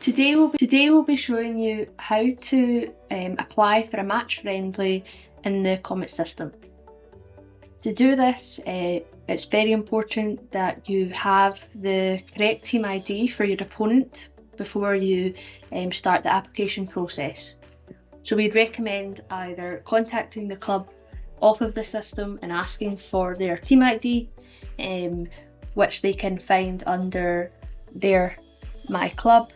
Today we'll be showing you how to apply for a match friendly in the COMET system. To do this, it's very important that you have the correct team ID for your opponent before you start the application process. So we'd recommend either contacting the club off of the system and asking for their team ID, which they can find under their My Club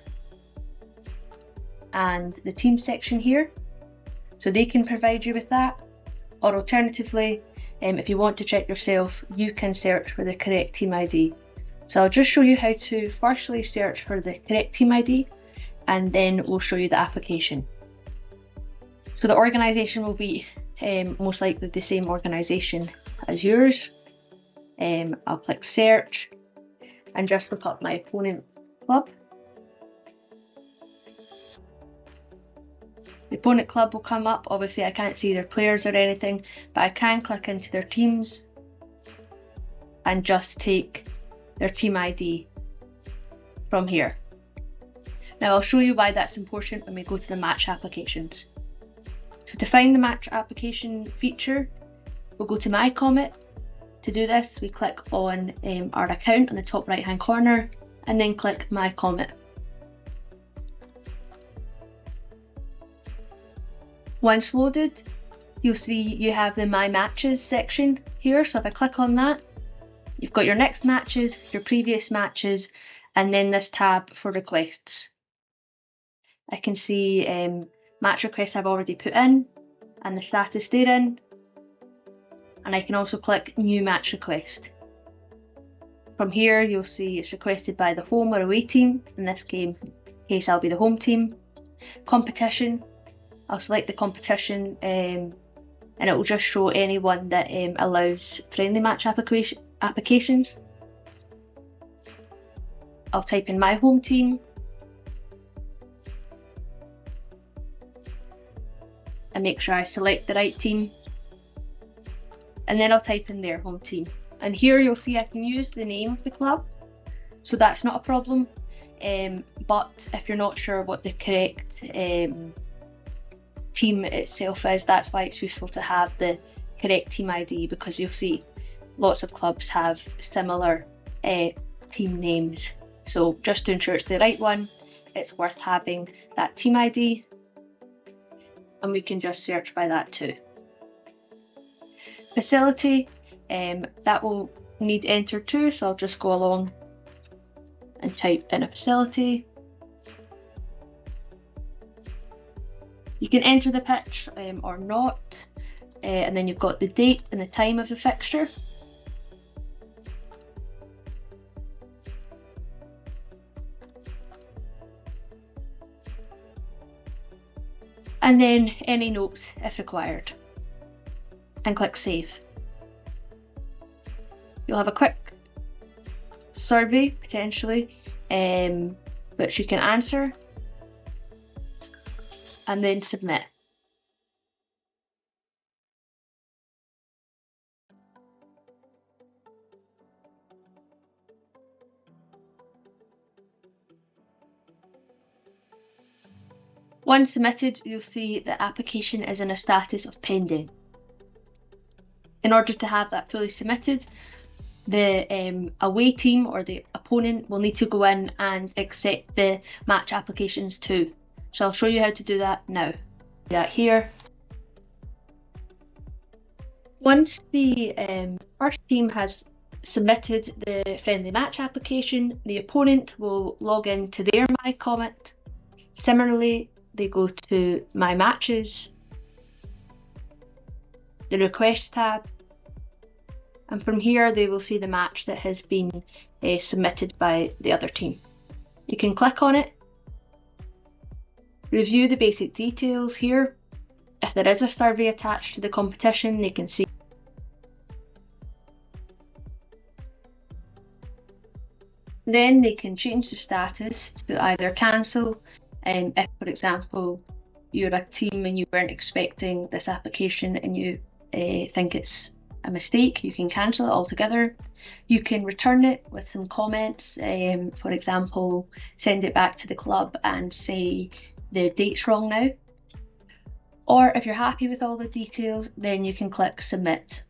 and the team section here, so they can provide you with that. Or alternatively, if you want to check yourself, you can search for the correct team ID. So I'll just show you how to firstly search for the correct team ID, and then we'll show you the application. So the organisation will be most likely the same organisation as yours. I'll click search and just look up my opponent's club. The opponent club will come up. Obviously I can't see their players or anything, but I can click into their teams and just take their team ID from here. Now I'll show you why that's important when we go to the match applications. So to find the match application feature, we'll go to My COMET. To do this, we click on our account on the top right hand corner and then click My COMET. Once loaded, you'll see you have the My Matches section here. So if I click on that, you've got your next matches, your previous matches, and then this tab for requests. I can see match requests I've already put in and the status they're in. And I can also click New Match Request. From here, you'll see it's requested by the home or away team. In this case, I'll be the home team. Competition. I'll select the competition and it will just show anyone that allows friendly match applications. I'll type in my home team and make sure I select the right team, and then I'll type in their home team. And here you'll see I can use the name of the club, so that's not a problem, but if you're not sure what the correct team itself is, that's why it's useful to have the correct team ID, because you'll see lots of clubs have similar team names. So just to ensure it's the right one, it's worth having that team ID, and we can just search by that too. Facility, that will need enter too, so I'll just go along and type in a facility. You can enter the pitch or not, and then you've got the date and the time of the fixture. And then any notes if required. And click Save. You'll have a quick survey potentially, which you can answer and then submit. Once submitted, you'll see the application is in a status of pending. In order to have that fully submitted, the away team or the opponent will need to go in and accept the match applications too. So I'll show you how to do that now. Do that here. Once the first team has submitted the friendly match application, the opponent will log into their My COMET. Similarly, they go to My Matches, the Request tab, and from here they will see the match that has been submitted by the other team. You can click on it, review the basic details here. If there is a survey attached to the competition, they can see. Then they can change the status to either cancel, if for example you're a team and you weren't expecting this application and you think it's a mistake, you can cancel it altogether. You can return it with some comments. For example, send it back to the club and say the date's wrong now. Or if you're happy with all the details, then you can click submit.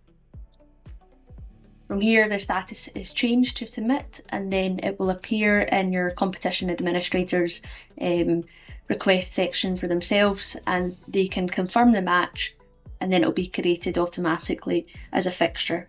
From here, the status is changed to submit, and then it will appear in your competition administrator's request section for themselves, and they can confirm the match, and then it'll be created automatically as a fixture.